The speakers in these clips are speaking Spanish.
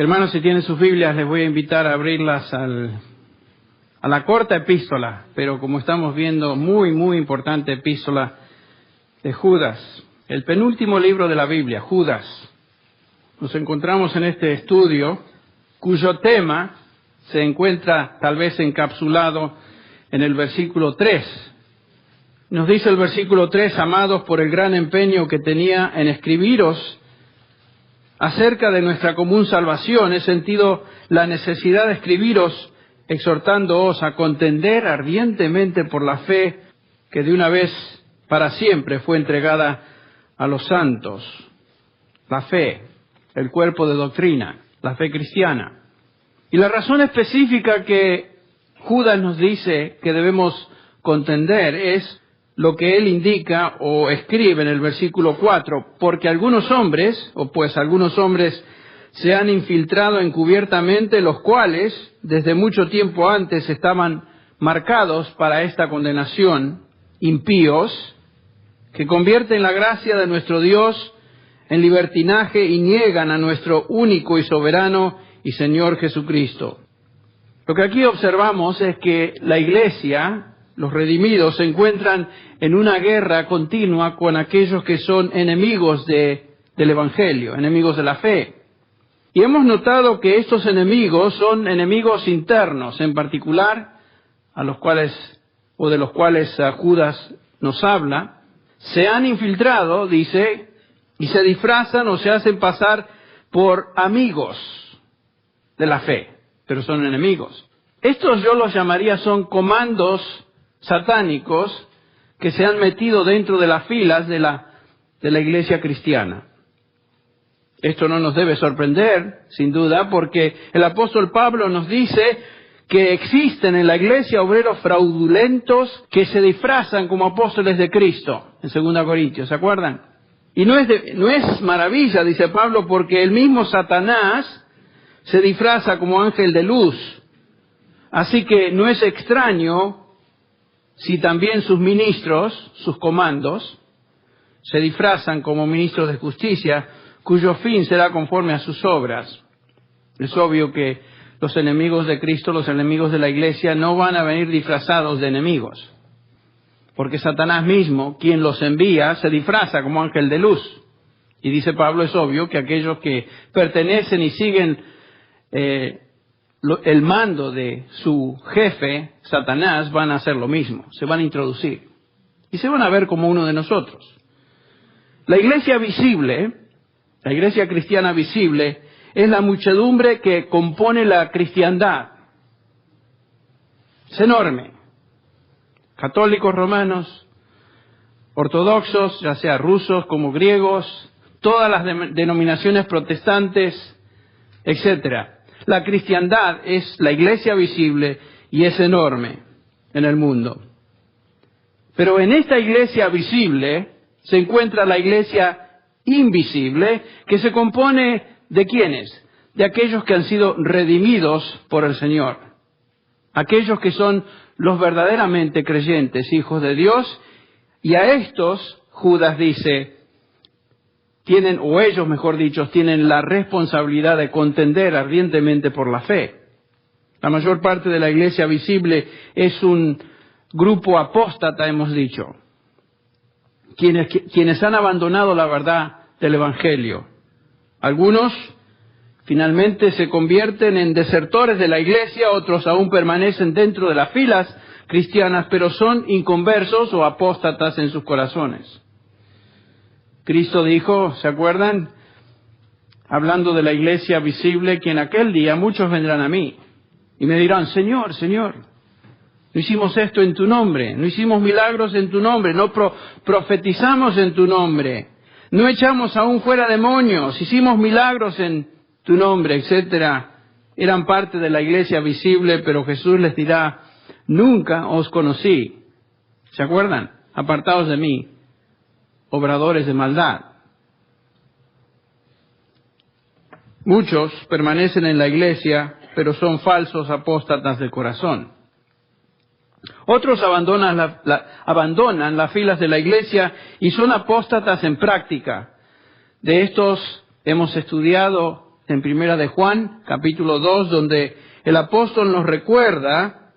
Hermanos, si tienen sus Biblias, les voy a invitar a abrirlas a la corta epístola, pero como estamos viendo, muy importante epístola de Judas, el penúltimo libro de la Biblia, Judas. Nos encontramos en este estudio cuyo tema se encuentra tal vez encapsulado en el versículo 3. Nos dice el versículo 3, amados, por el gran empeño que tenía en escribiros acerca de nuestra común salvación, he sentido la necesidad de escribiros exhortándoos a contender ardientemente por la fe que de una vez para siempre fue entregada a los santos. La fe, el cuerpo de doctrina, la fe cristiana. Y la razón específica que Judas nos dice que debemos contender es lo que él indica o escribe en el versículo 4, porque algunos hombres se han infiltrado encubiertamente, los cuales desde mucho tiempo antes estaban marcados para esta condenación, impíos, que convierten la gracia de nuestro Dios en libertinaje y niegan a nuestro único y soberano y Señor Jesucristo. Lo que aquí observamos es que la iglesia, los redimidos, se encuentran en una guerra continua con aquellos que son enemigos del Evangelio, enemigos de la fe. Y hemos notado que estos enemigos son enemigos internos, en particular, de los cuales Judas nos habla. Se han infiltrado, dice, y se disfrazan o se hacen pasar por amigos de la fe, pero son enemigos. Estos yo los llamaría son comandos satánicos que se han metido dentro de las filas de la iglesia cristiana. Esto no nos debe sorprender, sin duda, porque el apóstol Pablo nos dice que existen en la iglesia obreros fraudulentos que se disfrazan como apóstoles de Cristo, en 2 Corintios, ¿se acuerdan? Y no es maravilla, dice Pablo, porque el mismo Satanás se disfraza como ángel de luz. Así que no es extraño si también sus ministros, sus comandos, se disfrazan como ministros de justicia, cuyo fin será conforme a sus obras. Es obvio que los enemigos de Cristo, los enemigos de la iglesia, no van a venir disfrazados de enemigos, porque Satanás mismo, quien los envía, se disfraza como ángel de luz. Y dice Pablo, es obvio que aquellos que pertenecen y siguen el mando de su jefe, Satanás, van a hacer lo mismo, se van a introducir y se van a ver como uno de nosotros. La iglesia visible, la iglesia cristiana visible, es la muchedumbre que compone la cristiandad. Es enorme. Católicos romanos, ortodoxos, ya sea rusos como griegos, todas las denominaciones protestantes, etcétera. La cristiandad es la iglesia visible y es enorme en el mundo. Pero en esta iglesia visible se encuentra la iglesia invisible, que se compone ¿de quiénes? De aquellos que han sido redimidos por el Señor. Aquellos que son los verdaderamente creyentes, hijos de Dios, y a estos, Judas dice, tienen la responsabilidad de contender ardientemente por la fe. La mayor parte de la iglesia visible es un grupo apóstata, hemos dicho, quienes han abandonado la verdad del Evangelio. Algunos finalmente se convierten en desertores de la iglesia, otros aún permanecen dentro de las filas cristianas, pero son inconversos o apóstatas en sus corazones. Cristo dijo, ¿se acuerdan? Hablando de la iglesia visible, que en aquel día muchos vendrán a mí y me dirán, Señor, Señor, no hicimos esto en tu nombre, no hicimos milagros en tu nombre, no profetizamos en tu nombre, no echamos aún fuera demonios, hicimos milagros en tu nombre, etcétera. Eran parte de la iglesia visible, pero Jesús les dirá, nunca os conocí. ¿Se acuerdan? Apartados de mí, obradores de maldad. Muchos permanecen en la iglesia, pero son falsos apóstatas de corazón. Otros abandonan las filas de la iglesia y son apóstatas en práctica. De estos hemos estudiado en Primera de Juan, capítulo 2, donde el apóstol nos recuerda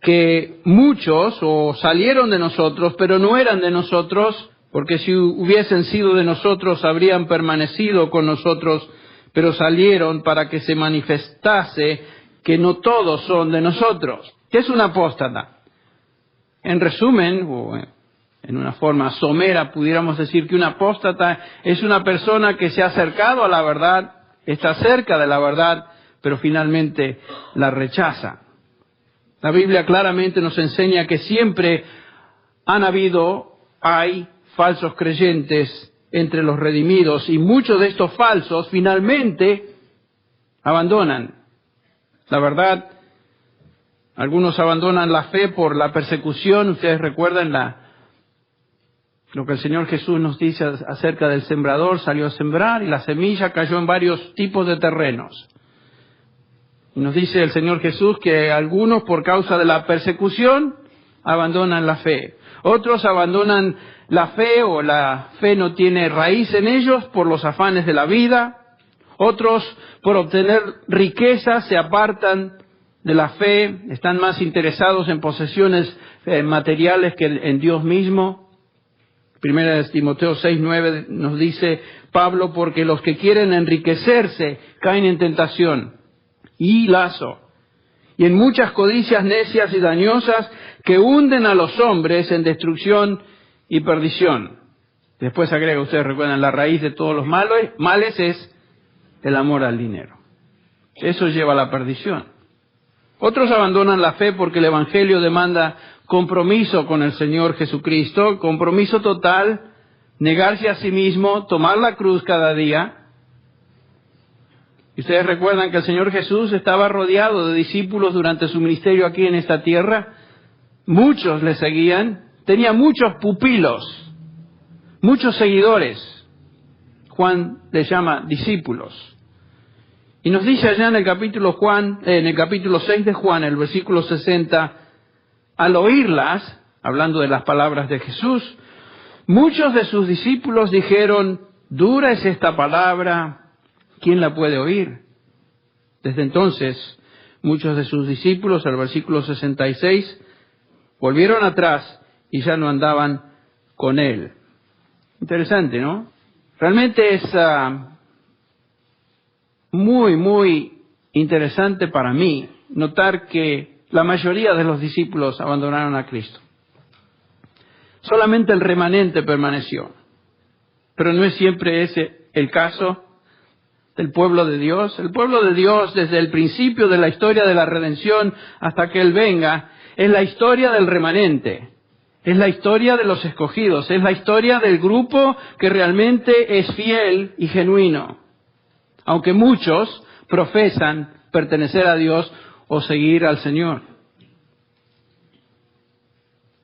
que muchos salieron de nosotros, pero no eran de nosotros, porque si hubiesen sido de nosotros habrían permanecido con nosotros, pero salieron para que se manifestase que no todos son de nosotros. ¿Qué es un apóstata? En resumen, o en una forma somera, pudiéramos decir que un apóstata es una persona que se ha acercado a la verdad, está cerca de la verdad, pero finalmente la rechaza. La Biblia claramente nos enseña que siempre hay falsos creyentes entre los redimidos, y muchos de estos falsos finalmente abandonan la verdad. Algunos abandonan la fe por la persecución. Ustedes recuerdan lo que el Señor Jesús nos dice acerca del sembrador. Salió a sembrar y la semilla cayó en varios tipos de terrenos. Y nos dice el Señor Jesús que algunos, por causa de la persecución, abandonan la fe. Otros abandonan la fe, o la fe no tiene raíz en ellos por los afanes de la vida. Otros, por obtener riquezas, se apartan de la fe, están más interesados en posesiones materiales que en Dios mismo. Primera de Timoteo 6:9 nos dice Pablo, porque los que quieren enriquecerse caen en tentación y lazo, y en muchas codicias necias y dañosas que hunden a los hombres en destrucción y perdición. Después agrega, ustedes recuerdan, la raíz de todos los males es el amor al dinero. Eso lleva a la perdición. Otros abandonan la fe porque el Evangelio demanda compromiso con el Señor Jesucristo, compromiso total, negarse a sí mismo, tomar la cruz cada día. Y ustedes recuerdan que el Señor Jesús estaba rodeado de discípulos durante su ministerio aquí en esta tierra. Muchos le seguían, tenía muchos pupilos, muchos seguidores. Juan les llama discípulos. Y nos dice allá en el capítulo 6 de Juan, el versículo 60, al oírlas, hablando de las palabras de Jesús, muchos de sus discípulos dijeron, dura es esta palabra, ¿quién la puede oír? Desde entonces, muchos de sus discípulos, al versículo 66, volvieron atrás y ya no andaban con él. Interesante, ¿no? Realmente es muy, muy interesante para mí notar que la mayoría de los discípulos abandonaron a Cristo. Solamente el remanente permaneció. Pero no es siempre ese el caso del pueblo de Dios. El pueblo de Dios, desde el principio de la historia de la redención hasta que Él venga, es la historia del remanente. Es la historia de los escogidos. Es la historia del grupo que realmente es fiel y genuino. Aunque muchos profesan pertenecer a Dios o seguir al Señor.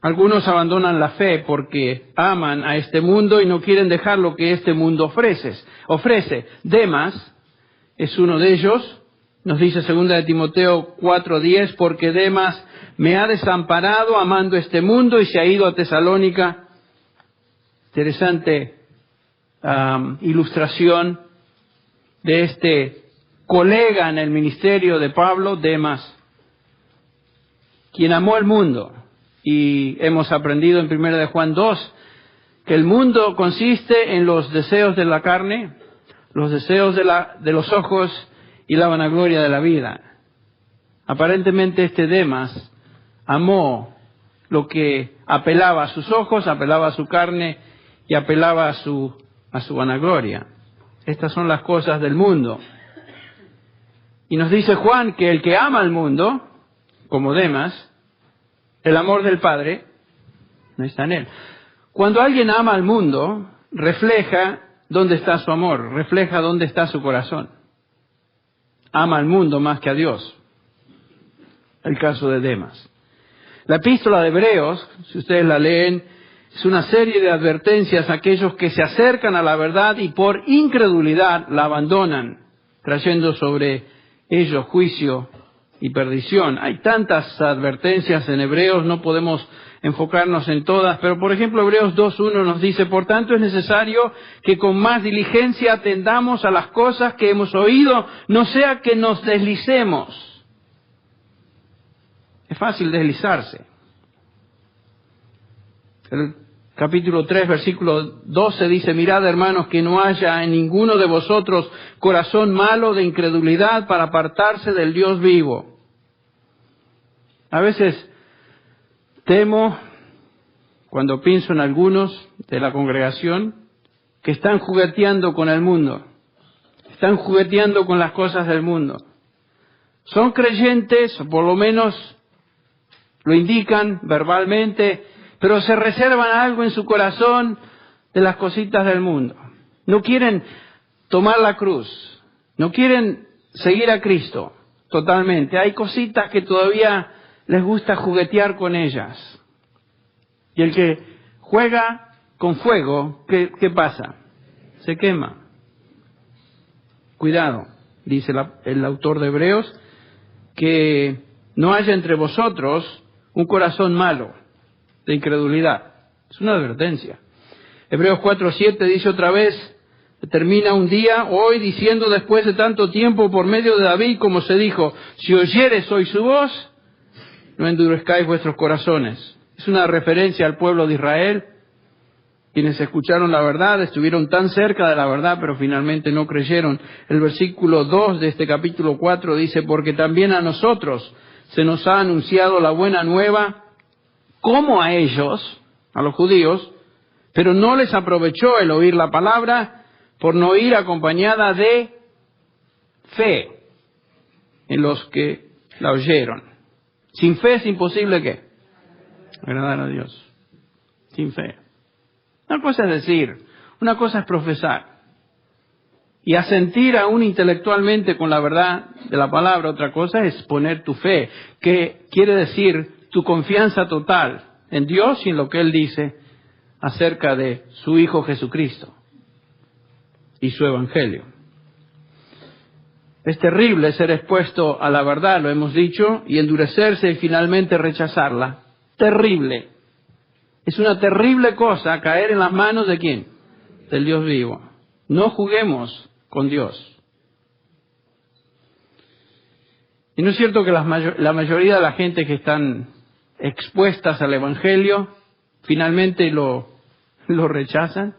Algunos abandonan la fe porque aman a este mundo y no quieren dejar lo que este mundo ofrece. Demas es uno de ellos. Nos dice 2 de Timoteo 4:10, porque Demas me ha desamparado amando este mundo y se ha ido a Tesalónica. Interesante ilustración de este colega en el ministerio de Pablo, Demas, quien amó el mundo. Y hemos aprendido en 1 de Juan 2 que el mundo consiste en los deseos de la carne, los deseos de los ojos y la vanagloria de la vida. Aparentemente este Demas amó lo que apelaba a sus ojos, apelaba a su carne y apelaba a su vanagloria. Estas son las cosas del mundo. Y nos dice Juan que el que ama al mundo, como Demas, el amor del Padre no está en él. Cuando alguien ama al mundo, refleja dónde está su amor, refleja dónde está su corazón. Ama al mundo más que a Dios. El caso de Demas. La epístola de Hebreos, si ustedes la leen, es una serie de advertencias a aquellos que se acercan a la verdad y por incredulidad la abandonan, trayendo sobre ellos juicio y perdición. Hay tantas advertencias en Hebreos, no podemos enfocarnos en todas, pero por ejemplo Hebreos 2.1 nos dice: por tanto es necesario que con más diligencia atendamos a las cosas que hemos oído, no sea que nos deslicemos. Es fácil deslizarse. El capítulo 3, versículo 12 dice: mirad, hermanos, que no haya en ninguno de vosotros corazón malo de incredulidad para apartarse del Dios vivo. A veces temo, cuando pienso en algunos de la congregación, que están jugueteando con el mundo, están jugueteando con las cosas del mundo. Son creyentes, o por lo menos lo indican verbalmente, pero se reservan algo en su corazón de las cositas del mundo. No quieren tomar la cruz, no quieren seguir a Cristo totalmente. Hay cositas que todavía les gusta juguetear con ellas. Y el que juega con fuego, ¿qué pasa? Se quema. Cuidado, dice el autor de Hebreos, que no haya entre vosotros un corazón malo de incredulidad. Es una advertencia. Hebreos 4.7 dice otra vez, termina un día, hoy, diciendo: después de tanto tiempo, por medio de David, como se dijo: si oyeres hoy su voz, no endurezcáis vuestros corazones. Es una referencia al pueblo de Israel, quienes escucharon la verdad, estuvieron tan cerca de la verdad, pero finalmente no creyeron. El versículo 2 de este capítulo 4 dice: porque también a nosotros se nos ha anunciado la buena nueva, como a ellos, a los judíos, pero no les aprovechó el oír la palabra, por no ir acompañada de fe en los que la oyeron. Sin fe es imposible, ¿qué? Agradar a Dios. Sin fe. Una cosa es decir, una cosa es profesar. Y asentir aún intelectualmente con la verdad de la palabra. Otra cosa es poner tu fe, que quiere decir tu confianza total en Dios y en lo que Él dice acerca de su Hijo Jesucristo y su Evangelio. Es terrible ser expuesto a la verdad, lo hemos dicho, y endurecerse y finalmente rechazarla. Terrible. Es una terrible cosa caer en las manos ¿de quién? Del Dios vivo. No juguemos con Dios. Y no es cierto que la mayoría de la gente que están expuestas al Evangelio finalmente lo rechazan.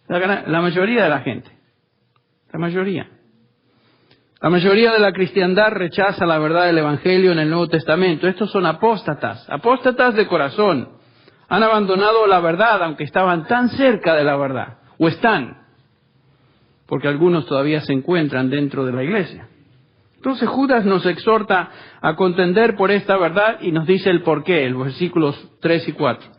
La mayoría de la gente. La mayoría. La mayoría de la cristiandad rechaza la verdad del Evangelio en el Nuevo Testamento. Estos son apóstatas de corazón. Han abandonado la verdad, aunque estaban tan cerca de la verdad. O están, porque algunos todavía se encuentran dentro de la iglesia. Entonces Judas nos exhorta a contender por esta verdad y nos dice el porqué, en los versículos 3 y 4.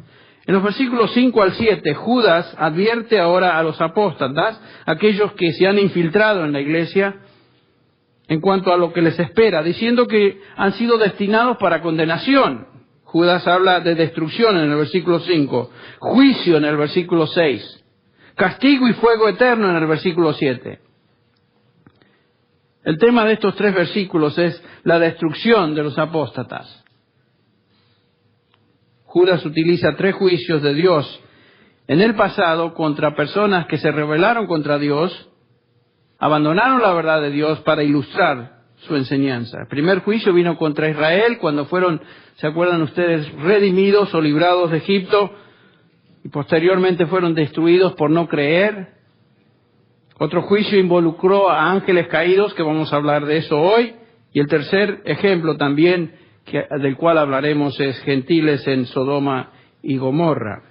En los versículos 5 al 7, Judas advierte ahora a los apóstatas, aquellos que se han infiltrado en la iglesia, en cuanto a lo que les espera, diciendo que han sido destinados para condenación. Judas habla de destrucción en el versículo 5, juicio en el versículo 6, castigo y fuego eterno en el versículo 7. El tema de estos tres versículos es la destrucción de los apóstatas. Judas utiliza tres juicios de Dios en el pasado contra personas que se rebelaron contra Dios, abandonaron la verdad de Dios para ilustrar su enseñanza. El primer juicio vino contra Israel cuando fueron, ¿se acuerdan ustedes?, redimidos o librados de Egipto y posteriormente fueron destruidos por no creer. Otro juicio involucró a ángeles caídos, que vamos a hablar de eso hoy. Y el tercer ejemplo también, del cual hablaremos, es gentiles en Sodoma y Gomorra.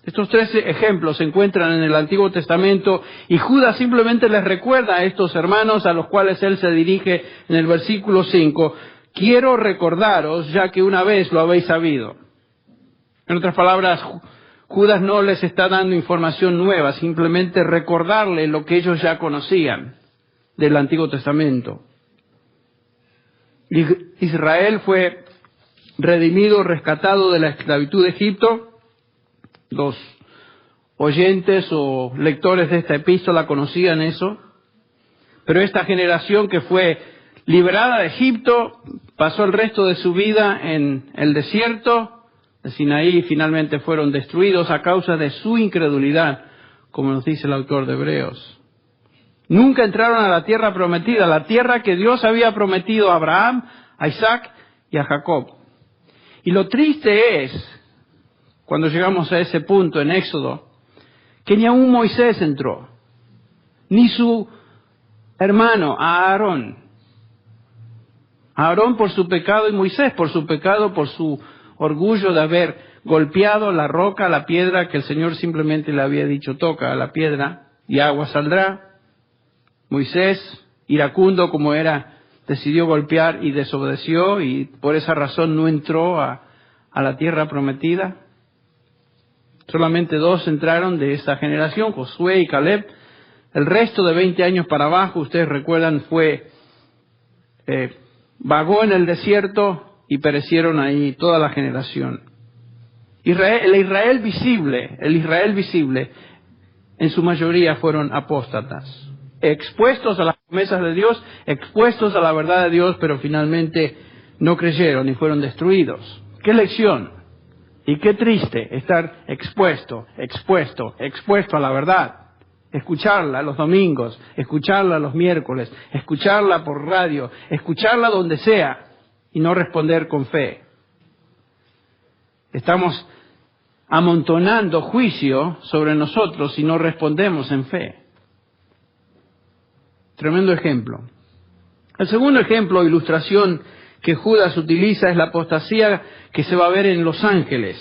Estos tres ejemplos se encuentran en el Antiguo Testamento y Judas simplemente les recuerda a estos hermanos a los cuales él se dirige en el versículo 5, quiero recordaros ya que una vez lo habéis sabido. En otras palabras, Judas no les está dando información nueva, simplemente recordarle lo que ellos ya conocían del Antiguo Testamento. Israel fue redimido, rescatado de la esclavitud de Egipto. Los oyentes o lectores de esta epístola conocían eso, pero esta generación que fue liberada de Egipto, pasó el resto de su vida en el desierto de Sinaí y finalmente fueron destruidos a causa de su incredulidad, como nos dice el autor de Hebreos. Nunca entraron a la tierra prometida, la tierra que Dios había prometido a Abraham, a Isaac y a Jacob. Y lo triste es, cuando llegamos a ese punto en Éxodo, que ni aún Moisés entró, ni su hermano Aarón. Aarón por su pecado y Moisés por su pecado, por su orgullo de haber golpeado la roca, la piedra, que el Señor simplemente le había dicho, toca a la piedra y agua saldrá. Moisés, iracundo como era, decidió golpear y desobedeció y por esa razón no entró a la tierra prometida. Solamente 2 entraron de esa generación, Josué y Caleb. El resto de 20 años para abajo, ustedes recuerdan, vagó en el desierto y perecieron ahí toda la generación. El Israel visible, en su mayoría fueron apóstatas, expuestos a las promesas de Dios, expuestos a la verdad de Dios, pero finalmente no creyeron y fueron destruidos. ¡Qué lección! Y qué triste estar expuesto a la verdad. Escucharla los domingos, escucharla los miércoles, escucharla por radio, escucharla donde sea y no responder con fe. Estamos amontonando juicio sobre nosotros si no respondemos en fe. Tremendo ejemplo. El segundo ejemplo o ilustración que Judas utiliza es la apostasía que se va a ver en los ángeles.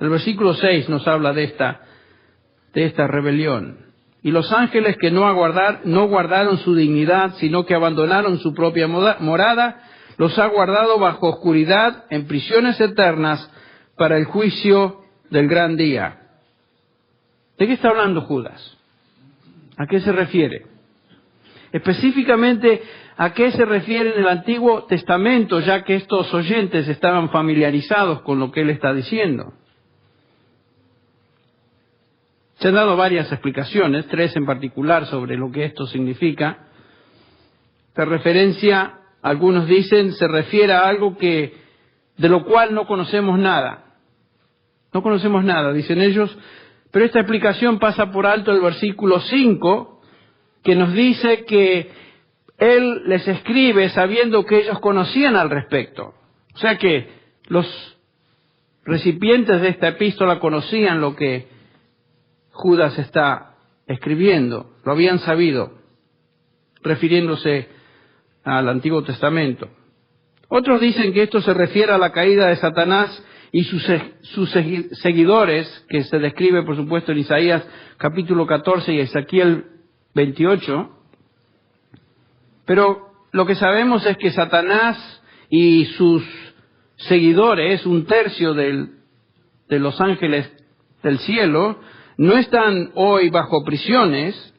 El versículo 6 nos habla de esta rebelión. Y los ángeles que no guardaron su dignidad, sino que abandonaron su propia morada, los ha guardado bajo oscuridad en prisiones eternas para el juicio del gran día. ¿De qué está hablando Judas? ¿A qué se refiere? Específicamente, ¿a qué se refiere en el Antiguo Testamento, ya que estos oyentes estaban familiarizados con lo que él está diciendo? Se han dado varias explicaciones, 3 en particular, sobre lo que esto significa. De referencia, algunos dicen, se refiere a algo de lo cual no conocemos nada. No conocemos nada, dicen ellos, pero esta explicación pasa por alto el versículo 5, que nos dice que él les escribe sabiendo que ellos conocían al respecto. O sea que los recipientes de esta epístola conocían lo que Judas está escribiendo, lo habían sabido, refiriéndose al Antiguo Testamento. Otros dicen que esto se refiere a la caída de Satanás y sus seguidores, que se describe por supuesto en Isaías capítulo 14 y Ezequiel 28. Pero lo que sabemos es que Satanás y sus seguidores, 1/3 de los ángeles del cielo, no están hoy bajo prisiones,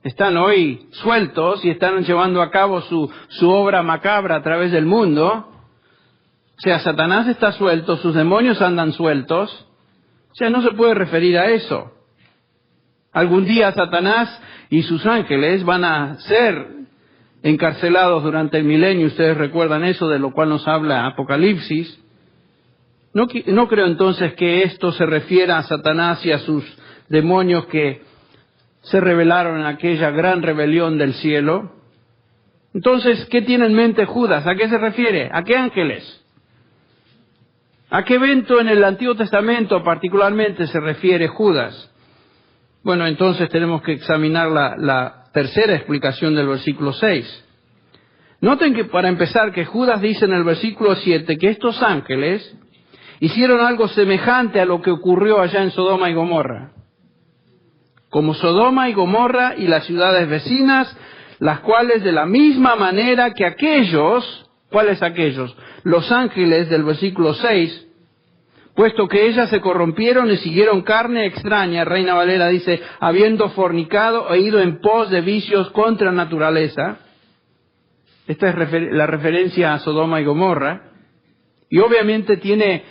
están hoy sueltos y están llevando a cabo su obra macabra a través del mundo. O sea, Satanás está suelto, sus demonios andan sueltos. O sea, no se puede referir a eso. Algún día Satanás y sus ángeles van a ser encarcelados durante el milenio. Ustedes recuerdan eso, de lo cual nos habla Apocalipsis. No creo entonces que esto se refiera a Satanás y a sus demonios que se rebelaron en aquella gran rebelión del cielo. Entonces, ¿qué tiene en mente Judas? ¿A qué se refiere? ¿A qué ángeles? ¿A qué evento en el Antiguo Testamento particularmente se refiere Judas? Bueno, entonces tenemos que examinar la tercera explicación del versículo 6. Noten que para empezar que Judas dice en el versículo 7 que estos ángeles hicieron algo semejante a lo que ocurrió allá en Sodoma y Gomorra. Como Sodoma y Gomorra y las ciudades vecinas, las cuales de la misma manera que aquellos, ¿cuáles aquellos? Los ángeles del versículo 6, puesto que ellas se corrompieron y siguieron carne extraña, Reina Valera dice, habiendo fornicado e ido en pos de vicios contra naturaleza. Esta es la referencia a Sodoma y Gomorra. Y obviamente tiene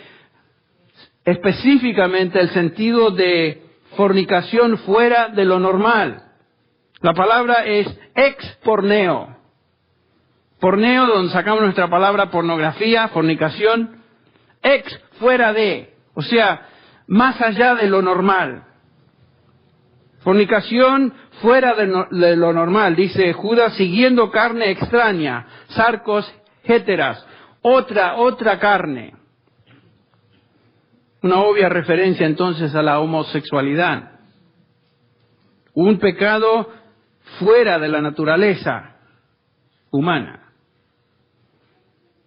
específicamente el sentido de fornicación fuera de lo normal. La palabra es ex-porneo. Porneo, donde sacamos nuestra palabra pornografía, fornicación. Ex, fuera de, o sea, más allá de lo normal. Fornicación fuera de lo normal, dice Judas, siguiendo carne extraña, sarcos, héteras, otra carne. Una obvia referencia entonces a la homosexualidad. Un pecado fuera de la naturaleza humana.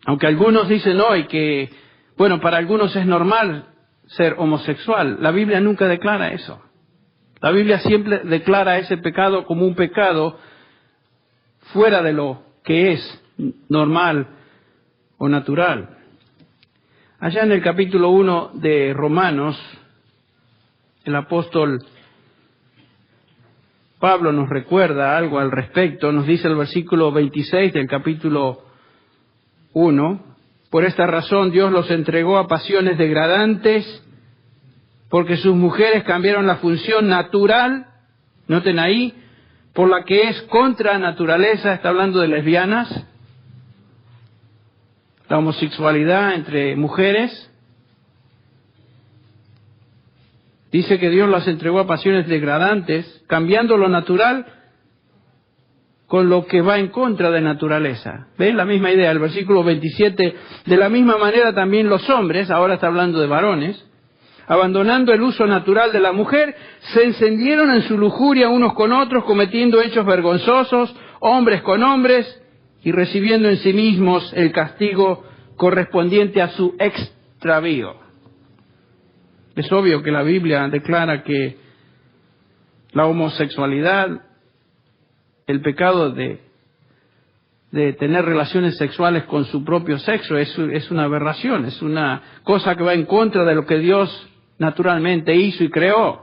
Aunque algunos dicen hoy que, bueno, para algunos es normal ser homosexual, la Biblia nunca declara eso. La Biblia siempre declara ese pecado como un pecado fuera de lo que es normal o natural. Allá en el capítulo 1 de Romanos, el apóstol Pablo nos recuerda algo al respecto. Nos dice el versículo 26 del capítulo 1, por esta razón Dios los entregó a pasiones degradantes, porque sus mujeres cambiaron la función natural, noten ahí, por la que es contra naturaleza, está hablando de lesbianas, la homosexualidad entre mujeres. Dice que Dios las entregó a pasiones degradantes, cambiando lo natural con lo que va en contra de naturaleza. ¿Ven? La misma idea, el versículo 27, de la misma manera también los hombres, ahora está hablando de varones, abandonando el uso natural de la mujer, se encendieron en su lujuria unos con otros, cometiendo hechos vergonzosos, hombres con hombres, y recibiendo en sí mismos el castigo correspondiente a su extravío. Es obvio que la Biblia declara que la homosexualidad, el pecado de tener relaciones sexuales con su propio sexo, es una aberración, es una cosa que va en contra de lo que Dios naturalmente hizo y creó.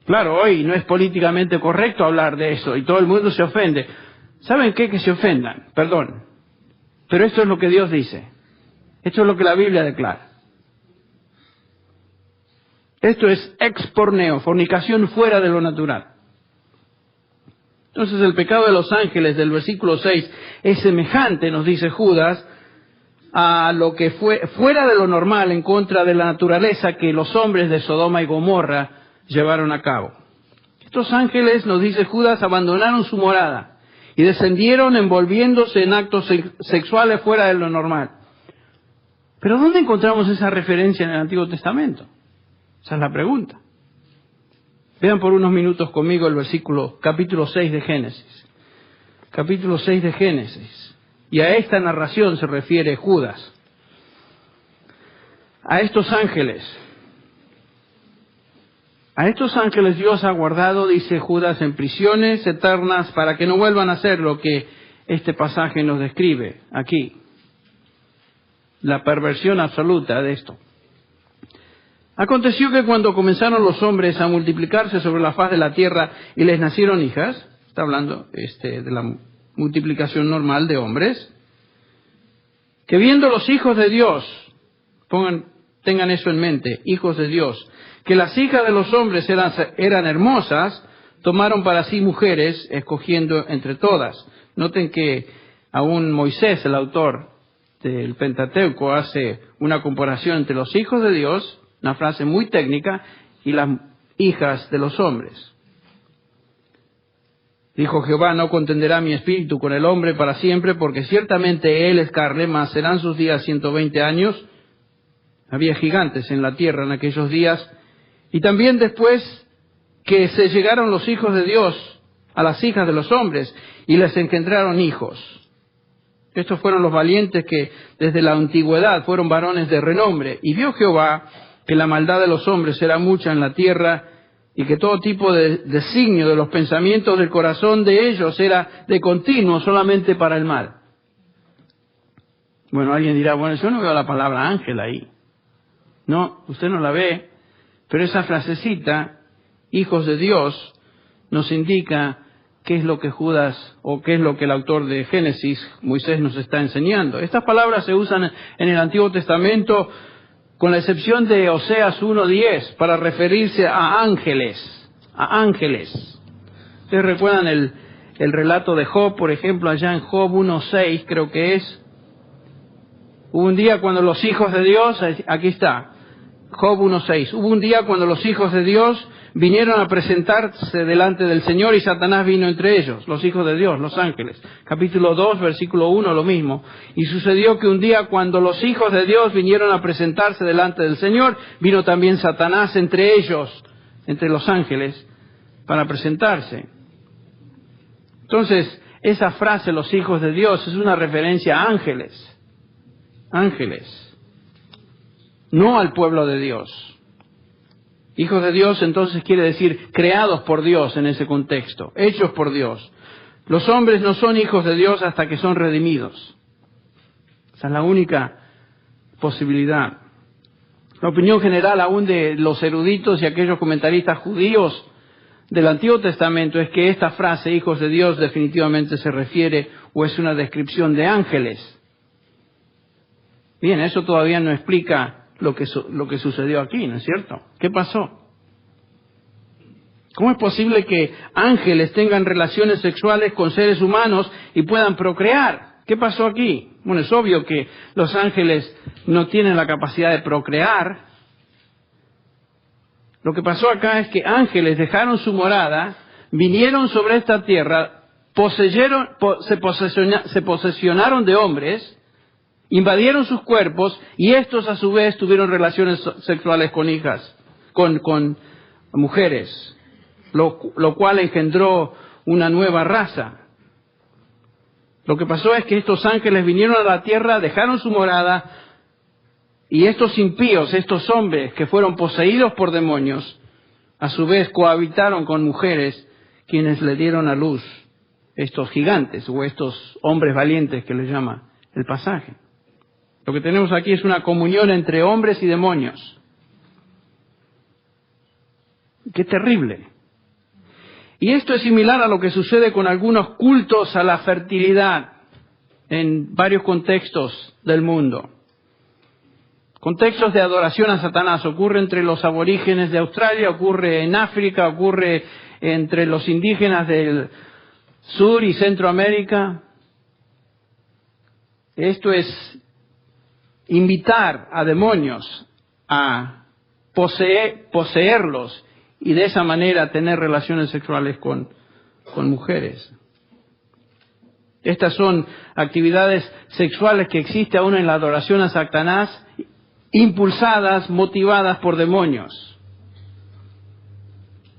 Claro, hoy no es políticamente correcto hablar de eso y todo el mundo se ofende. ¿Saben qué? Que se ofendan, perdón. Pero esto es lo que Dios dice. Esto es lo que la Biblia declara. Esto es ex-porneo, fornicación fuera de lo natural. Entonces el pecado de los ángeles del versículo 6 es semejante, nos dice Judas, a lo que fue fuera de lo normal en contra de la naturaleza que los hombres de Sodoma y Gomorra llevaron a cabo. Estos ángeles, nos dice Judas, abandonaron su morada y descendieron envolviéndose en actos sexuales fuera de lo normal. Pero ¿dónde encontramos esa referencia en el Antiguo Testamento? Esa es la pregunta. Vean por unos minutos conmigo el capítulo 6 de Génesis. Capítulo 6 de Génesis. Y a esta narración se refiere Judas. A estos ángeles Dios ha guardado, dice Judas, en prisiones eternas para que no vuelvan a hacer lo que este pasaje nos describe aquí. La perversión absoluta de esto. Aconteció que cuando comenzaron los hombres a multiplicarse sobre la faz de la tierra y les nacieron hijas, está hablando de la multiplicación normal de hombres, que viendo los hijos de Dios, tengan eso en mente, hijos de Dios, que las hijas de los hombres eran hermosas, tomaron para sí mujeres, escogiendo entre todas. Noten que aún Moisés, el autor del Pentateuco, hace una comparación entre los hijos de Dios, una frase muy técnica, y las hijas de los hombres. Dijo Jehová, no contenderá mi espíritu con el hombre para siempre, porque ciertamente él es carne, mas serán sus días 120 años. Había gigantes en la tierra en aquellos días. Y también después que se llegaron los hijos de Dios a las hijas de los hombres y les engendraron hijos. Estos fueron los valientes que desde la antigüedad fueron varones de renombre. Y vio Jehová que la maldad de los hombres era mucha en la tierra y que todo tipo de designio de los pensamientos del corazón de ellos era de continuo solamente para el mal. Bueno, alguien dirá, bueno, yo no veo la palabra ángel ahí. No, usted no la ve, pero esa frasecita, hijos de Dios, nos indica qué es lo que Judas o qué es lo que el autor de Génesis, Moisés, nos está enseñando. Estas palabras se usan en el Antiguo Testamento con la excepción de Oseas 1:10, para referirse a ángeles, Ustedes recuerdan el relato de Job, por ejemplo, allá en Job 1:6, creo que es. Hubo un día cuando los hijos de Dios, aquí está, Job 1:6. Hubo un día cuando los hijos de Dios vinieron a presentarse delante del Señor y Satanás vino entre ellos, los hijos de Dios, los ángeles. Capítulo 2, versículo 1, lo mismo. Y sucedió que un día cuando los hijos de Dios vinieron a presentarse delante del Señor, vino también Satanás entre ellos, entre los ángeles, para presentarse. Entonces, esa frase, los hijos de Dios, es una referencia a ángeles. Ángeles. No al pueblo de Dios. Hijos de Dios entonces quiere decir creados por Dios en ese contexto, hechos por Dios. Los hombres no son hijos de Dios hasta que son redimidos. Esa es la única posibilidad. La opinión general aún de los eruditos y aquellos comentaristas judíos del Antiguo Testamento es que esta frase, hijos de Dios, definitivamente se refiere o es una descripción de ángeles. Bien, eso todavía no explica lo que sucedió aquí, ¿no es cierto? ¿Qué pasó? ¿Cómo es posible que ángeles tengan relaciones sexuales con seres humanos y puedan procrear? ¿Qué pasó aquí? Bueno, es obvio que los ángeles no tienen la capacidad de procrear. Lo que pasó acá es que ángeles dejaron su morada, vinieron sobre esta tierra, se posesionaron de hombres, invadieron sus cuerpos y estos a su vez tuvieron relaciones sexuales con hijas, con mujeres, lo cual engendró una nueva raza. Lo que pasó es que estos ángeles vinieron a la tierra, dejaron su morada y estos impíos, estos hombres que fueron poseídos por demonios, a su vez cohabitaron con mujeres quienes le dieron a luz estos gigantes o estos hombres valientes que les llama el pasaje. Lo que tenemos aquí es una comunión entre hombres y demonios. ¡Qué terrible! Y esto es similar a lo que sucede con algunos cultos a la fertilidad en varios contextos del mundo. Contextos de adoración a Satanás. Ocurre entre los aborígenes de Australia, ocurre en África, ocurre entre los indígenas del Sur y Centroamérica. Esto es invitar a demonios a poseerlos y de esa manera tener relaciones sexuales con mujeres. Estas son actividades sexuales que existen aún en la adoración a Satanás, impulsadas, motivadas por demonios.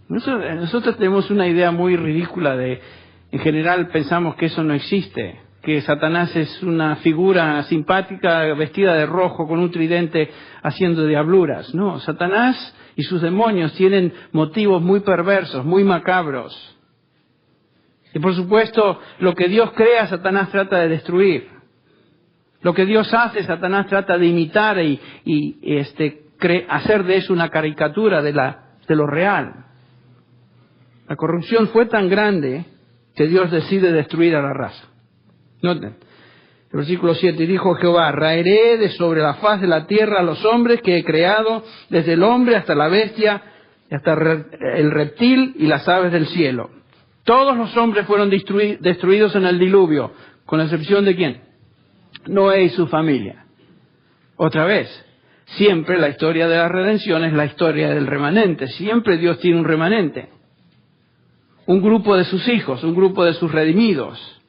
Nosotros tenemos una idea muy ridícula en general pensamos que eso no existe, que Satanás es una figura simpática vestida de rojo con un tridente haciendo diabluras. No, Satanás y sus demonios tienen motivos muy perversos, muy macabros. Y por supuesto, lo que Dios crea, Satanás trata de destruir. Lo que Dios hace, Satanás trata de imitar y hacer de eso una caricatura de lo real. La corrupción fue tan grande que Dios decide destruir a la raza. Noten, el versículo 7, dijo Jehová, raeré de sobre la faz de la tierra a los hombres que he creado, desde el hombre hasta la bestia, hasta el reptil y las aves del cielo. Todos los hombres fueron destruidos en el diluvio, con la excepción de ¿quién? Noé y su familia. Otra vez, siempre la historia de la redención es la historia del remanente. Siempre Dios tiene un remanente. Un grupo de sus hijos, un grupo de sus redimidos.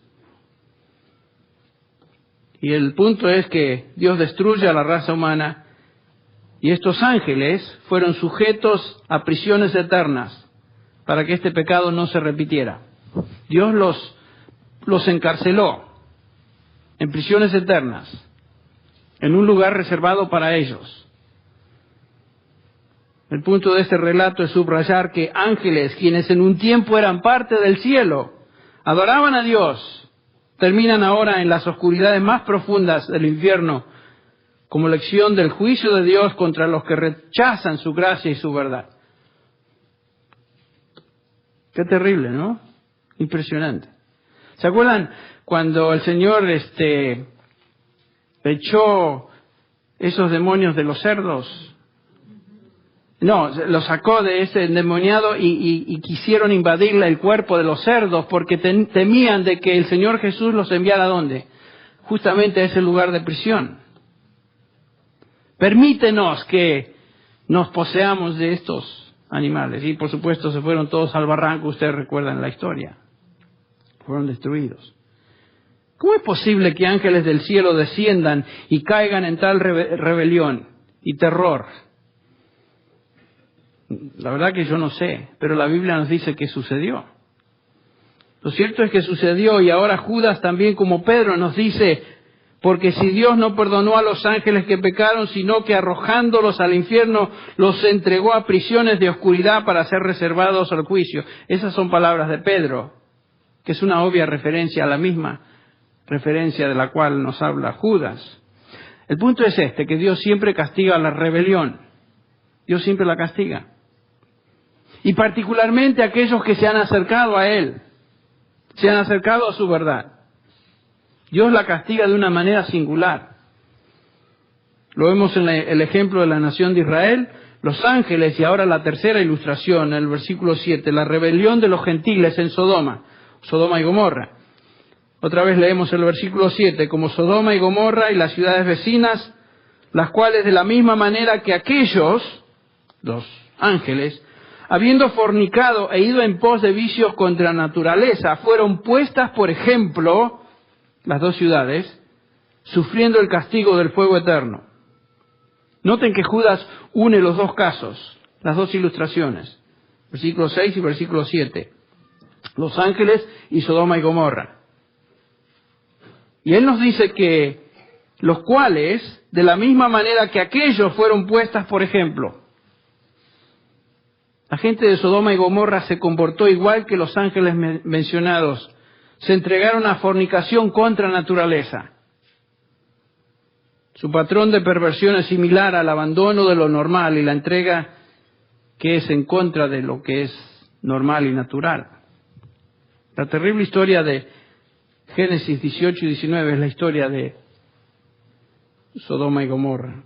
Y el punto es que Dios destruye a la raza humana y estos ángeles fueron sujetos a prisiones eternas para que este pecado no se repitiera. Dios los encarceló en prisiones eternas, en un lugar reservado para ellos. El punto de este relato es subrayar que ángeles, quienes en un tiempo eran parte del cielo, adoraban a Dios, terminan ahora en las oscuridades más profundas del infierno como lección del juicio de Dios contra los que rechazan su gracia y su verdad. Qué terrible, ¿no? Impresionante. ¿Se acuerdan cuando el Señor echó esos demonios de los cerdos? No, lo sacó de ese endemoniado y quisieron invadirle el cuerpo de los cerdos porque temían de que el Señor Jesús los enviara ¿a dónde? Justamente a ese lugar de prisión. Permítenos que nos poseamos de estos animales. Y por supuesto se fueron todos al barranco, ustedes recuerdan la historia. Fueron destruidos. ¿Cómo es posible que ángeles del cielo desciendan y caigan en tal rebelión y terror? La verdad que yo no sé, pero la Biblia nos dice que sucedió. Lo cierto es que sucedió, y ahora Judas también, como Pedro, nos dice: porque si Dios no perdonó a los ángeles que pecaron, sino que arrojándolos al infierno los entregó a prisiones de oscuridad para ser reservados al juicio. Esas son palabras de Pedro, que es una obvia referencia a la misma referencia de la cual nos habla Judas. El punto es este, que Dios siempre castiga la rebelión. Dios siempre la castiga. Y particularmente aquellos que se han acercado a Él, se han acercado a su verdad. Dios la castiga de una manera singular. Lo vemos en el ejemplo de la nación de Israel, los ángeles, y ahora la tercera ilustración, en el versículo 7, la rebelión de los gentiles en Sodoma y Gomorra. Otra vez leemos el versículo 7, como Sodoma y Gomorra y las ciudades vecinas, las cuales de la misma manera que aquellos, los ángeles, habiendo fornicado e ido en pos de vicios contra naturaleza, fueron puestas por ejemplo, las dos ciudades, sufriendo el castigo del fuego eterno. Noten que Judas une los dos casos, las dos ilustraciones, versículo 6 y versículo 7, los ángeles y Sodoma y Gomorra. Y él nos dice que los cuales, de la misma manera que aquellos, fueron puestas por ejemplo. La gente de Sodoma y Gomorra se comportó igual que los ángeles mencionados. Se entregaron a fornicación contra naturaleza. Su patrón de perversión es similar al abandono de lo normal y la entrega que es en contra de lo que es normal y natural. La terrible historia de Génesis 18 y 19 es la historia de Sodoma y Gomorra.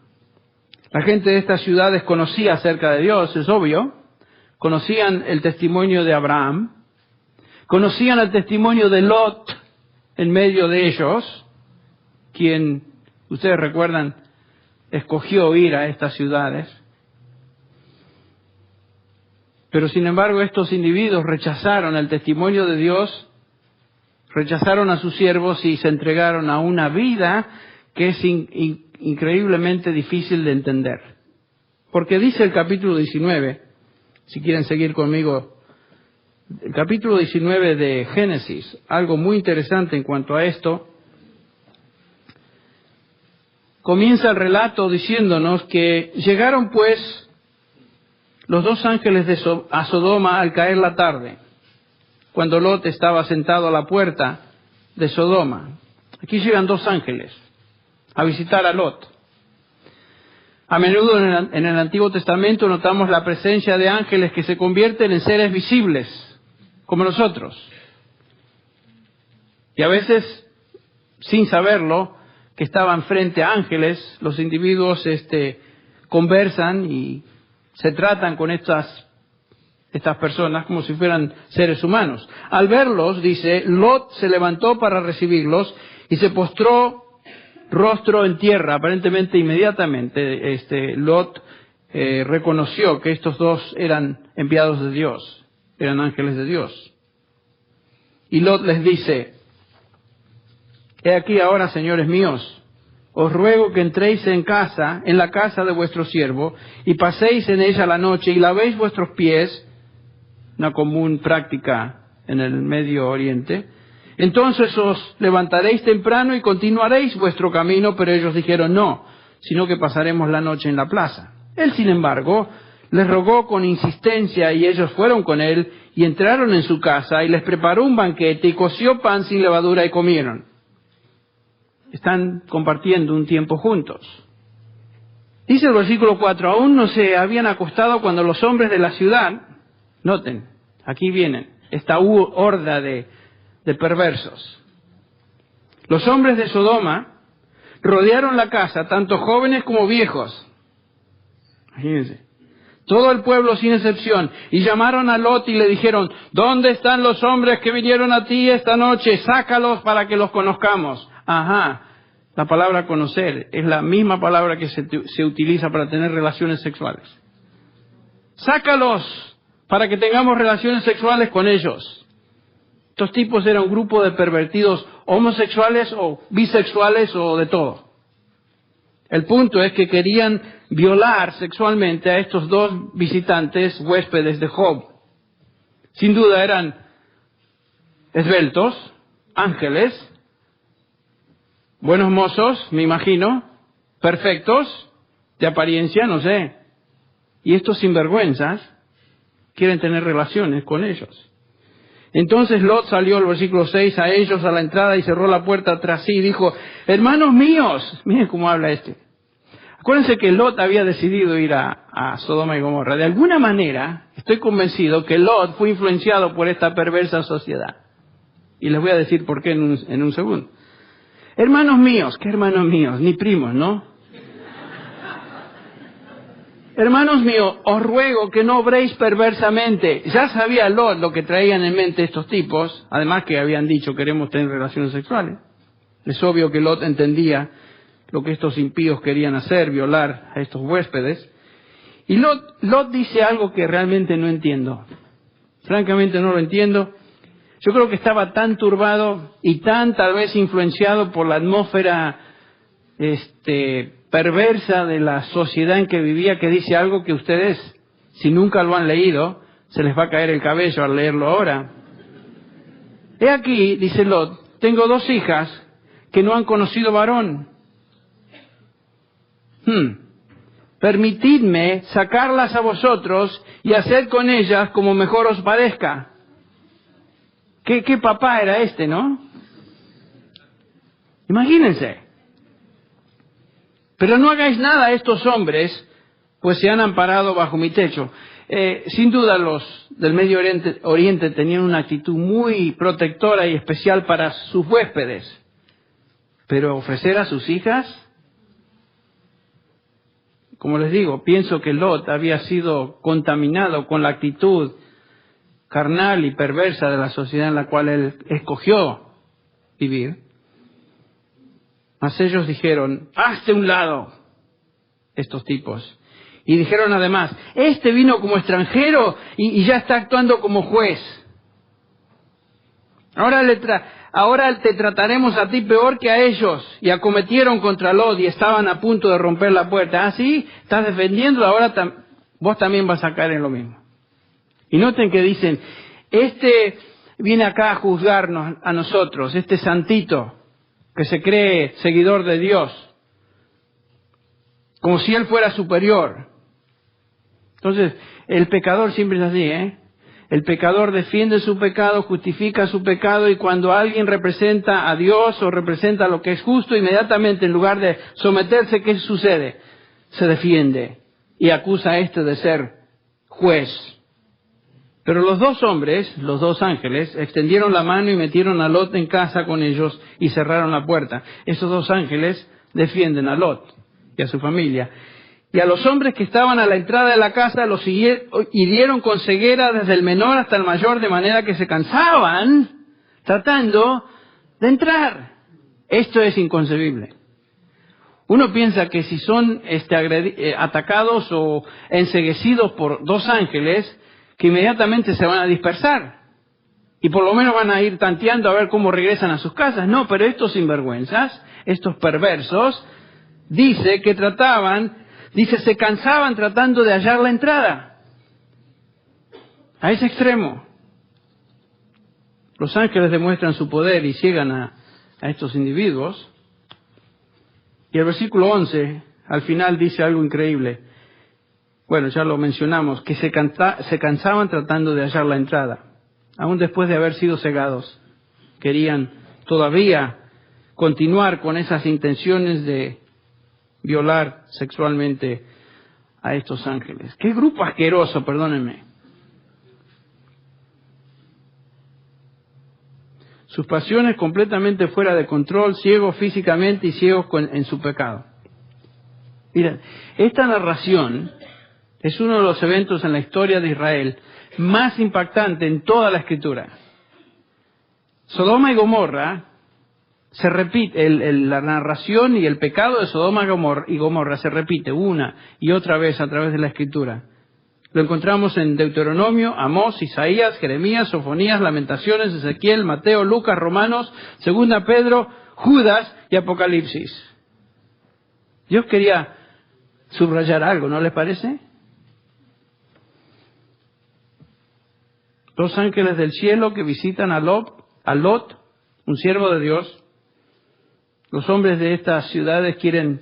La gente de estas ciudades conocía acerca de Dios, es obvio. Conocían el testimonio de Abraham, conocían el testimonio de Lot en medio de ellos, quien, ustedes recuerdan, escogió ir a estas ciudades. Pero sin embargo estos individuos rechazaron el testimonio de Dios, rechazaron a sus siervos y se entregaron a una vida que es increíblemente difícil de entender. Porque dice el capítulo 19, si quieren seguir conmigo, el capítulo 19 de Génesis, algo muy interesante en cuanto a esto. Comienza el relato diciéndonos que llegaron pues los dos ángeles a Sodoma al caer la tarde, cuando Lot estaba sentado a la puerta de Sodoma. Aquí llegan dos ángeles a visitar a Lot. A menudo en el Antiguo Testamento notamos la presencia de ángeles que se convierten en seres visibles, como nosotros. Y a veces, sin saberlo, que estaban frente a ángeles, los individuos conversan y se tratan con estas personas como si fueran seres humanos. Al verlos, dice, Lot se levantó para recibirlos y se postró rostro en tierra. Aparentemente inmediatamente Lot reconoció que estos dos eran enviados de Dios, eran ángeles de Dios. Y Lot les dice: he aquí ahora, señores míos, os ruego que entréis en la casa de vuestro siervo, y paséis en ella la noche, y lavéis vuestros pies, una común práctica en el Medio Oriente. Entonces os levantaréis temprano y continuaréis vuestro camino. Pero ellos dijeron: no, sino que pasaremos la noche en la plaza. Él, sin embargo, les rogó con insistencia, y ellos fueron con él, y entraron en su casa, y les preparó un banquete, y coció pan sin levadura, y comieron. Están compartiendo un tiempo juntos. Dice el versículo 4, aún no se habían acostado cuando los hombres de la ciudad, noten, aquí vienen, esta horda de perversos. Los hombres de Sodoma rodearon la casa, tanto jóvenes como viejos. Imagínense. todo el pueblo sin excepción, y llamaron a Lot y le dijeron, ¿dónde están los hombres que vinieron a ti esta noche? Sácalos para que los conozcamos. Ajá, la palabra conocer es la misma palabra que se utiliza para tener relaciones sexuales. Sácalos para que tengamos relaciones sexuales con ellos. Estos tipos eran un grupo de pervertidos homosexuales o bisexuales o de todo. El punto es que querían violar sexualmente a estos dos visitantes, huéspedes de Job. Sin duda eran esbeltos, ángeles, buenos mozos, me imagino, perfectos, de apariencia, no sé. Y estos sinvergüenzas quieren tener relaciones con ellos. Entonces Lot salió, el versículo 6, a ellos a la entrada y cerró la puerta tras sí y dijo, hermanos míos, miren cómo habla este. Acuérdense que Lot había decidido ir a Sodoma y Gomorra. De alguna manera, estoy convencido que Lot fue influenciado por esta perversa sociedad. Y les voy a decir por qué en un segundo. Hermanos míos, ¿qué hermanos míos? Ni primos, ¿no? Hermanos míos, os ruego que no obréis perversamente. Ya sabía Lot lo que traían en mente estos tipos, además que habían dicho queremos tener relaciones sexuales. Es obvio que Lot entendía lo que estos impíos querían hacer, violar a estos huéspedes. Y Lot dice algo que realmente no entiendo. Francamente no lo entiendo. Yo creo que estaba tan turbado y tan tal vez influenciado por la atmósfera perversa de la sociedad en que vivía, que dice algo que ustedes, si nunca lo han leído, se les va a caer el cabello al leerlo ahora. He aquí, dice Lot, tengo 2 hijas que no han conocido varón. Permitidme sacarlas a vosotros y hacer con ellas como mejor os parezca. ¿Qué papá era este, no? Imagínense. Pero no hagáis nada a estos hombres, pues se han amparado bajo mi techo. Sin duda los del Medio Oriente tenían una actitud muy protectora y especial para sus huéspedes. Pero ofrecer a sus hijas, como les digo, pienso que Lot había sido contaminado con la actitud carnal y perversa de la sociedad en la cual él escogió vivir. Mas ellos dijeron, hazte un lado, estos tipos. Y dijeron además, este vino como extranjero y ya está actuando como juez. Ahora te trataremos a ti peor que a ellos. Y acometieron contra Lot y estaban a punto de romper la puerta. Ah, sí, estás defendiendo, ahora vos también vas a caer en lo mismo. Y noten que dicen, este viene acá a juzgarnos a nosotros, este santito que se cree seguidor de Dios, como si él fuera superior. Entonces, el pecador siempre es así, ¿eh? El pecador defiende su pecado, justifica su pecado, y cuando alguien representa a Dios o representa lo que es justo, inmediatamente en lugar de someterse, ¿qué sucede? Se defiende y acusa a este de ser juez. Pero los 2 hombres, los 2 ángeles, extendieron la mano y metieron a Lot en casa con ellos y cerraron la puerta. Esos 2 ángeles defienden a Lot y a su familia. Y a los hombres que estaban a la entrada de la casa los hirieron con ceguera desde el menor hasta el mayor, de manera que se cansaban tratando de entrar. Esto es inconcebible. Uno piensa que si son atacados o enceguecidos por 2 ángeles, que inmediatamente se van a dispersar y por lo menos van a ir tanteando a ver cómo regresan a sus casas. No, pero estos sinvergüenzas, estos perversos, dice se cansaban tratando de hallar la entrada. A ese extremo. Los ángeles demuestran su poder y ciegan a estos individuos. Y el versículo 11, al final, dice algo increíble. Bueno, ya lo mencionamos, que se cansaban tratando de hallar la entrada. Aún después de haber sido cegados, querían todavía continuar con esas intenciones de violar sexualmente a estos ángeles. ¡Qué grupo asqueroso, perdónenme! Sus pasiones completamente fuera de control, ciegos físicamente y ciegos en su pecado. Miren, esta narración Es uno de los eventos en la historia de Israel más impactante en toda la Escritura. Sodoma y Gomorra, se repite, la narración y el pecado de Sodoma y Gomorra se repite una y otra vez a través de la Escritura. Lo encontramos en Deuteronomio, Amós, Isaías, Jeremías, Sofonías, Lamentaciones, Ezequiel, Mateo, Lucas, Romanos, Segunda Pedro, Judas y Apocalipsis. Dios quería subrayar algo, ¿no les parece? Dos ángeles del cielo que visitan a Lot, un siervo de Dios. Los hombres de estas ciudades quieren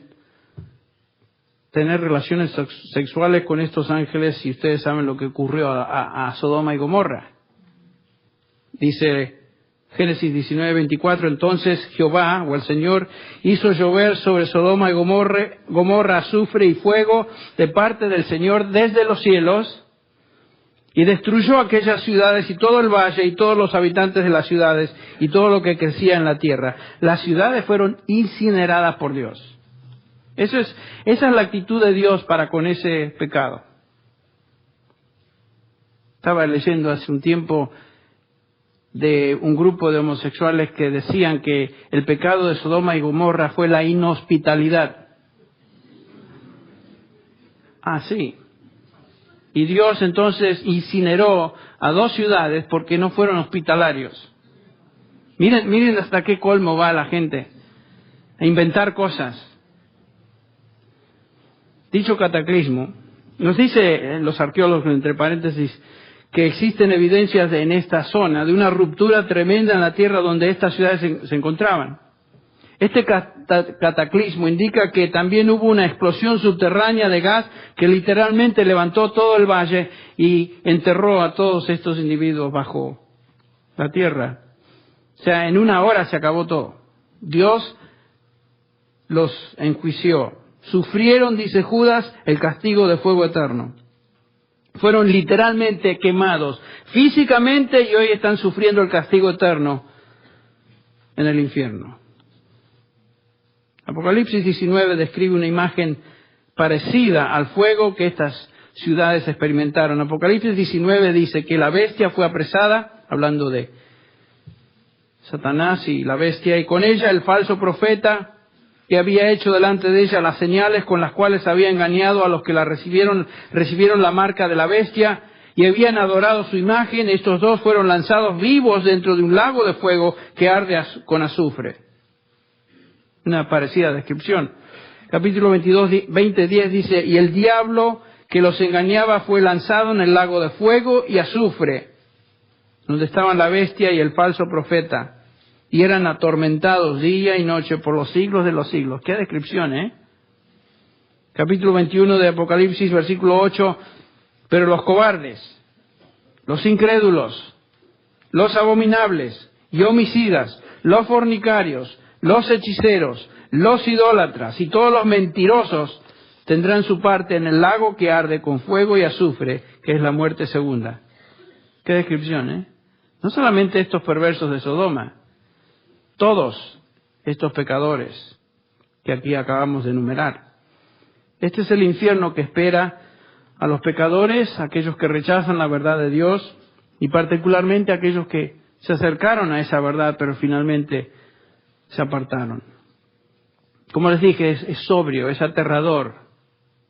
tener relaciones sexuales con estos ángeles y ustedes saben lo que ocurrió a Sodoma y Gomorra. Dice Génesis 19:24, entonces Jehová, o el Señor, hizo llover sobre Sodoma y Gomorra azufre y fuego de parte del Señor desde los cielos, y destruyó aquellas ciudades y todo el valle y todos los habitantes de las ciudades y todo lo que crecía en la tierra. Las ciudades fueron incineradas por Dios. Esa es la actitud de Dios para con ese pecado. Estaba leyendo hace un tiempo de un grupo de homosexuales que decían que el pecado de Sodoma y Gomorra fue la inhospitalidad. Ah, sí. Y Dios entonces incineró a dos ciudades porque no fueron hospitalarios. Miren hasta qué colmo va la gente a inventar cosas. Dicho cataclismo, nos dicen los arqueólogos, entre paréntesis, que existen evidencias en esta zona de una ruptura tremenda en la tierra donde estas ciudades se encontraban. Este cataclismo indica que también hubo una explosión subterránea de gas que literalmente levantó todo el valle y enterró a todos estos individuos bajo la tierra. O sea, en una hora se acabó todo. Dios los enjuició. Sufrieron, dice Judas, el castigo de fuego eterno. Fueron literalmente quemados físicamente y hoy están sufriendo el castigo eterno en el infierno. Apocalipsis 19 describe una imagen parecida al fuego que estas ciudades experimentaron. Apocalipsis 19 dice que la bestia fue apresada, hablando de Satanás y la bestia, y con ella el falso profeta que había hecho delante de ella las señales con las cuales había engañado a los que la recibieron la marca de la bestia y habían adorado su imagen. Estos dos fueron lanzados vivos dentro de un lago de fuego que arde con azufre. Una parecida descripción. Capítulo 20:10 dice, y el diablo que los engañaba fue lanzado en el lago de fuego y azufre, donde estaban la bestia y el falso profeta, y eran atormentados día y noche por los siglos de los siglos. Qué descripción, ¿eh? Capítulo 21 de Apocalipsis, versículo 8, pero los cobardes, los incrédulos, los abominables y homicidas, los fornicarios, los hechiceros, los idólatras y todos los mentirosos tendrán su parte en el lago que arde con fuego y azufre, que es la muerte segunda. Qué descripción, ¿eh? No solamente estos perversos de Sodoma, todos estos pecadores que aquí acabamos de enumerar. Este es el infierno que espera a los pecadores, a aquellos que rechazan la verdad de Dios y particularmente a aquellos que se acercaron a esa verdad pero finalmente se apartaron. Como les dije, es sobrio, es aterrador.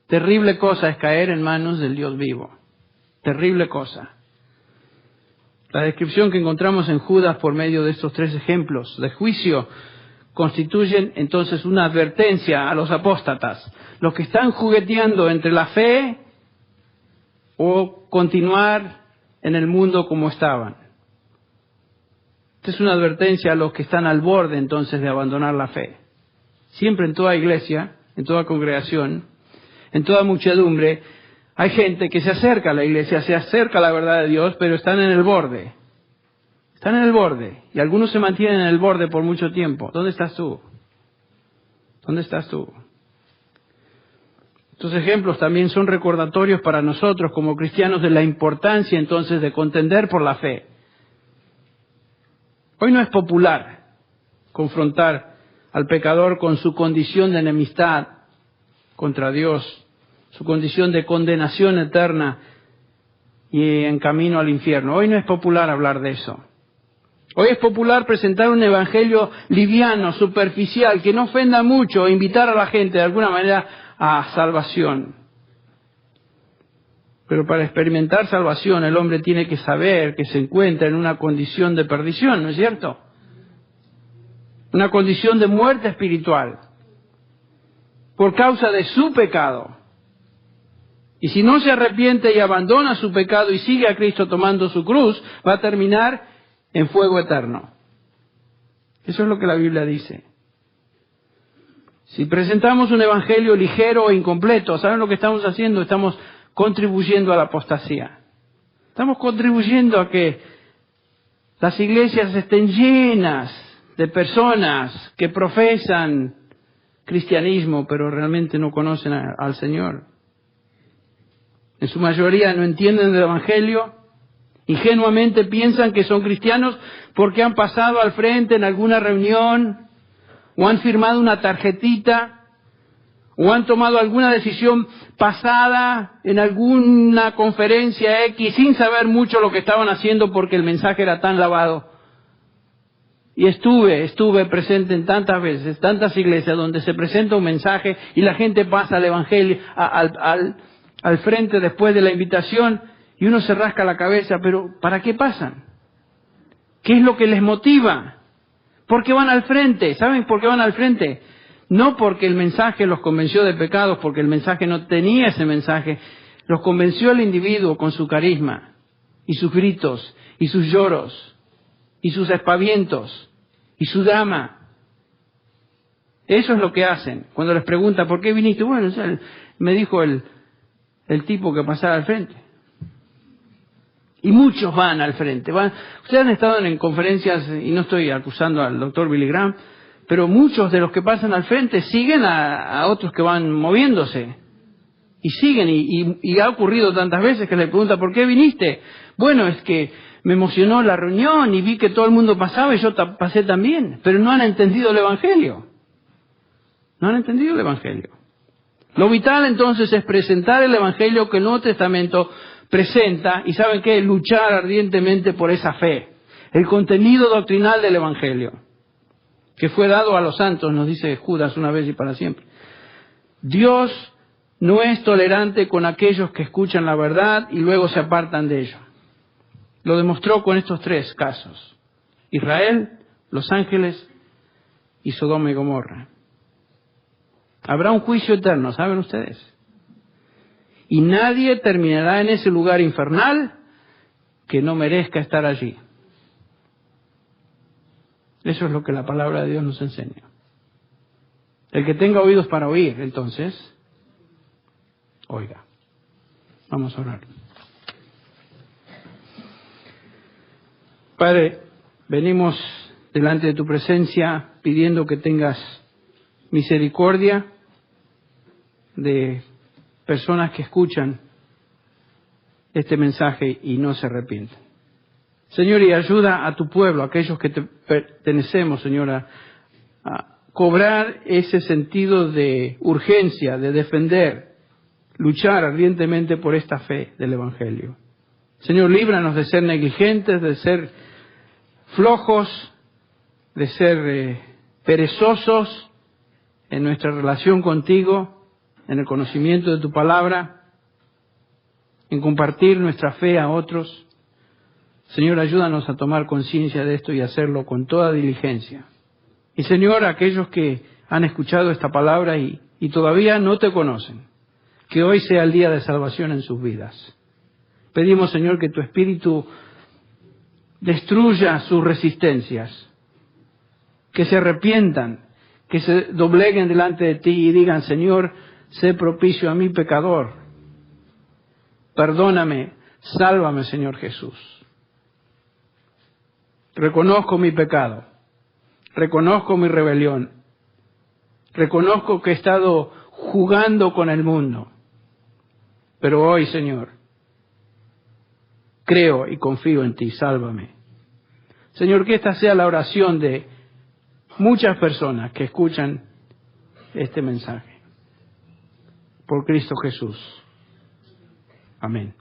Terrible cosa es caer en manos del Dios vivo. Terrible cosa. La descripción que encontramos en Judas por medio de estos tres ejemplos de juicio constituyen entonces una advertencia a los apóstatas, los que están jugueteando entre la fe o continuar en el mundo como estaban. Esta es una advertencia a los que están al borde entonces de abandonar la fe. Siempre en toda iglesia, en toda congregación, en toda muchedumbre, hay gente que se acerca a la iglesia, se acerca a la verdad de Dios, pero están en el borde. Están en el borde. Y algunos se mantienen en el borde por mucho tiempo. ¿Dónde estás tú? ¿Dónde estás tú? Estos ejemplos también son recordatorios para nosotros como cristianos de la importancia entonces de contender por la fe. Hoy no es popular confrontar al pecador con su condición de enemistad contra Dios, su condición de condenación eterna y en camino al infierno. Hoy no es popular hablar de eso. Hoy es popular presentar un evangelio liviano, superficial, que no ofenda mucho, e invitar a la gente de alguna manera a salvación. Pero para experimentar salvación el hombre tiene que saber que se encuentra en una condición de perdición, ¿no es cierto? Una condición de muerte espiritual por causa de su pecado. Y si no se arrepiente y abandona su pecado y sigue a Cristo tomando su cruz, va a terminar en fuego eterno. Eso es lo que la Biblia dice. Si presentamos un evangelio ligero o incompleto, ¿saben lo que estamos haciendo? Estamos contribuyendo a la apostasía. Estamos contribuyendo a que las iglesias estén llenas de personas que profesan cristianismo, pero realmente no conocen al Señor. En su mayoría no entienden el evangelio, ingenuamente piensan que son cristianos porque han pasado al frente en alguna reunión, o han firmado una tarjetita, o han tomado alguna decisión pasada en alguna conferencia X sin saber mucho lo que estaban haciendo porque el mensaje era tan lavado. Y estuve presente en tantas veces, tantas iglesias donde se presenta un mensaje y la gente pasa al evangelio, al frente después de la invitación, y uno se rasca la cabeza, pero ¿para qué pasan? ¿Qué es lo que les motiva? ¿Por qué van al frente? ¿Saben por qué van al frente? No porque el mensaje los convenció de pecados, porque el mensaje no tenía ese mensaje. Los convenció el individuo con su carisma, y sus gritos, y sus lloros, y sus aspavientos, y su drama. Eso es lo que hacen. Cuando les pregunta, ¿por qué viniste? Bueno, me dijo el tipo que pasara al frente. Y muchos van al frente. Ustedes han estado en conferencias, y no estoy acusando al doctor Billy Graham, pero muchos de los que pasan al frente siguen a otros que van moviéndose. Y siguen, y ha ocurrido tantas veces que le pregunta, ¿por qué viniste? Bueno, es que me emocionó la reunión y vi que todo el mundo pasaba y yo pasé también. Pero no han entendido el evangelio. No han entendido el evangelio. Lo vital entonces es presentar el evangelio que el Nuevo Testamento presenta, y ¿saben qué? Luchar ardientemente por esa fe. El contenido doctrinal del evangelio, que fue dado a los santos, nos dice Judas una vez y para siempre. Dios no es tolerante con aquellos que escuchan la verdad y luego se apartan de ello. Lo demostró con estos tres casos: Israel, los ángeles y Sodoma y Gomorra. Habrá un juicio eterno, ¿saben ustedes? Y nadie terminará en ese lugar infernal que no merezca estar allí. Eso es lo que la palabra de Dios nos enseña. El que tenga oídos para oír, entonces, oiga. Vamos a orar. Padre, venimos delante de tu presencia pidiendo que tengas misericordia de personas que escuchan este mensaje y no se arrepienten. Señor, y ayuda a tu pueblo, a aquellos que te pertenecemos, Señor, a cobrar ese sentido de urgencia, de defender, luchar ardientemente por esta fe del Evangelio. Señor, líbranos de ser negligentes, de ser flojos, de ser perezosos en nuestra relación contigo, en el conocimiento de tu palabra, en compartir nuestra fe a otros. Señor, ayúdanos a tomar conciencia de esto y hacerlo con toda diligencia. Y Señor, aquellos que han escuchado esta palabra y todavía no te conocen, que hoy sea el día de salvación en sus vidas. Pedimos, Señor, que tu Espíritu destruya sus resistencias, que se arrepientan, que se dobleguen delante de ti y digan: Señor, sé propicio a mi pecador, perdóname, sálvame, Señor Jesús. Reconozco mi pecado, reconozco mi rebelión, reconozco que he estado jugando con el mundo, pero hoy, Señor, creo y confío en ti, sálvame. Señor, que esta sea la oración de muchas personas que escuchan este mensaje. por Cristo Jesús. Amén.